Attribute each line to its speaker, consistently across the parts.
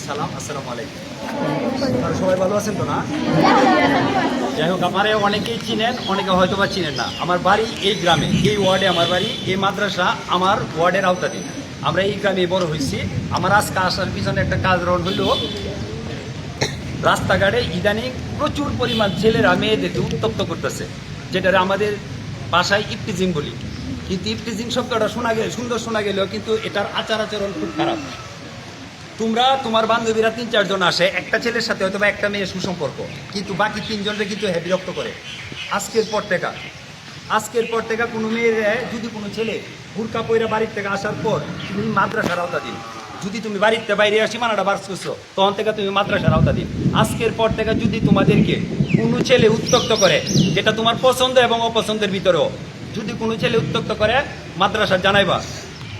Speaker 1: সালাম, আসসালামু আলাইকুম। আপনারা সবাই ভালো আছেন তো না? যাই হোক, আমারে অনেকেই চিনেন, অনেকে হয়তো বা চিনেন না। আমার বাড়ি এই গ্রামে, এই ওয়ার্ডে আমার বাড়ি। এই মাদ্রাসা আমার ওয়ার্ডের আওতাধীন। আমরা এই গ্রামে বড় হয়েছি। আমার আজকে আসার পিছনে একটা কারণ হইল, রাস্তাঘাটে ইদানিং প্রচুর পরিমাণ ছেলেরা মেয়েদেরকে উত্তপ্ত করতেছে, যেটা আমাদের ভাষায় ইফটিজিং বলি। কিন্তু ইফটিজিং শব্দটা সুন্দর শোনা গেলেও কিন্তু এটার আচার আচরণ খুব খারাপ। তোমার বান্ধবীরা 3-4 জন আসে, একটা ছেলের সাথে হয়তো বা একটা মেয়ের সুসম্পর্ক, কিন্তু বাকি 3 জনকে কিন্তু বিরক্ত করে। আজকের পর থেকে কোনো মেয়ের যদি কোনো ছেলে বুরকা পইরা বাড়ির থেকে আসার পর তুমি মাদ্রাসার আওতাধীন। যদি তুমি বাড়িতে বাইরে সীমানাটা বাস করছো, তখন থেকে তুমি মাদ্রাসার আওতাধীন। আজকের পর থেকে যদি তোমাদেরকে কোনো ছেলে উত্ত্যক্ত করে, যেটা তোমার পছন্দ এবং অপছন্দের ভিতরেও, যদি কোনো ছেলে উত্ত্যক্ত করে, মাদ্রাসা জানাইবা।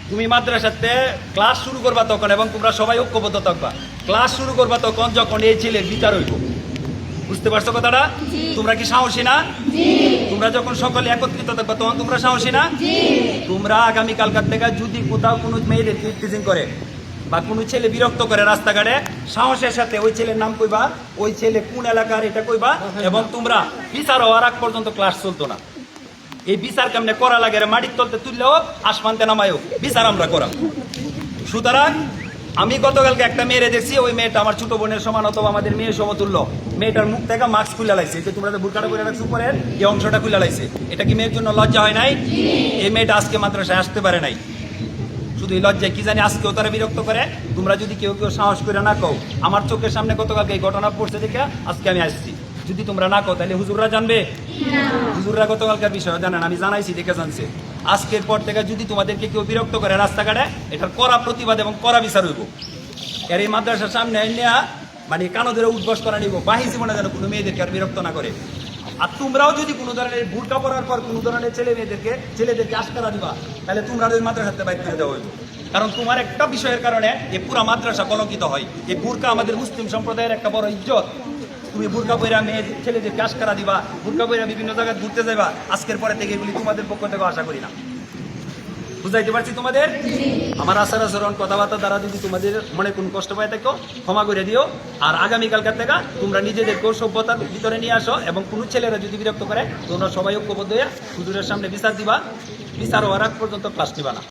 Speaker 1: তুমি মাদ্রাসাতে ক্লাস শুরু করবা তখন, এবং তোমরা সবাই ঐক্যবদ্ধ থাকবা। ক্লাস শুরু করবা তখন যখন এই ছেলের বিচার হইব। বুঝতে পারছো কথাটা? তোমরা কি সাহসী না? তোমরা যখন সকলে একত্রিত থাকবা তখন তোমরা সাহসী না? তোমরা আগামীকালকার থেকে যদি কোথাও কোনো মেয়েদের ইফটিজিং করে বা কোনো ছেলে বিরক্ত করে রাস্তাঘাটে, সাহসের সাথে ওই ছেলের নাম কইবা, ওই ছেলে কোন এলাকার এটা কইবা, এবং তোমরা বিচার হওয়ার আগ পর্যন্ত ক্লাস চলতো না। এই বিচার কেমনে করা লাগে, মাটির তলতে তুললেও আসমানতে নামায়ও বিচার আমরা করা। সুতরাং আমি গতকালকে একটা মেয়েরে দেখছি, ওই মেয়েটা আমার ছোট বোনের সমান অথবা আমাদের মেয়ের সমতুল্য। মেয়েটার মুখ থেকে মাস্ক খুলে লাইছে, যে তোমরা বুরকাটা করে রাখছো উপরের এই অংশটা খুলে লাইছে। এটা কি মেয়ের জন্য লজ্জা হয় নাই? এই মেয়েটা আজকে মাদ্রাসায় আসতে পারে নাই শুধু এই লজ্জায়। কি জানি আজকেও তারা বিরক্ত করে। তোমরা যদি কেউ সাহস করে না কও, আমার চোখের সামনে গতকালকে এই ঘটনা পড়ছে দেখে আজকে আমি আসছি। যদি তোমরা না কও তাহলে হুজুররা জানবে? হুজুররা গতকালকার বিষয় জানেন, আমি জানাইছি, দেখে জানছে। আজকের পর থেকে যদি তোমাদেরকে কেউ বিরক্ত করে রাস্তাঘাটে, এটার কড়া প্রতিবাদ এবং কড়া বিচার হইব। এর এই মাদ্রাসার সামনে নেয়া মানে কানদের উদ্বাস করা নিব, বাহি জীবনে যেন কোনো মেয়েদেরকে আর বিরক্ত না করে। আর তোমরাও যদি কোনো ধরনের বুরকা পরার পর কোনো ধরনের ছেলেদেরকে আশকারা দিবা, তাহলে তোমরা ওই মাদ্রাসাতে বাইর করে দেওয়া হইব। কারণ তোমার একটা বিষয়ের কারণে এই পুরা মাদ্রাসা কলঙ্কিত হয়। এই বুরকা আমাদের মুসলিম সম্প্রদায়ের একটা বড় ইজ্জত। তুমি বুরকা পয়রা ছেলেদেরকে আশকারা দিবা, বুরকা পয়রা বিভিন্ন জায়গায় ঘুরতে যাবা, আজকের পরে থেকে এগুলি তোমাদের পক্ষ থেকে আশা করি না। বুঝাইতে পারছি তোমাদের? আমার আচার আচরণ কথাবার্তা দ্বারা যদি তোমাদের মনে কোন কষ্ট পায় থাকো, ক্ষমা করে দিও। আর আগামীকালকার থেকে তোমরা নিজেদেরকেও সভ্যতার ভিতরে নিয়ে আসো, এবং কোনো ছেলেরা যদি বিরক্ত করে, তোমরা সবাই ঐক্যবদ্ধ হয়ে হুজুরের সামনে বিচার দিবা। বিচার হওয়ার আগ পর্যন্ত ক্লাস নিবা না।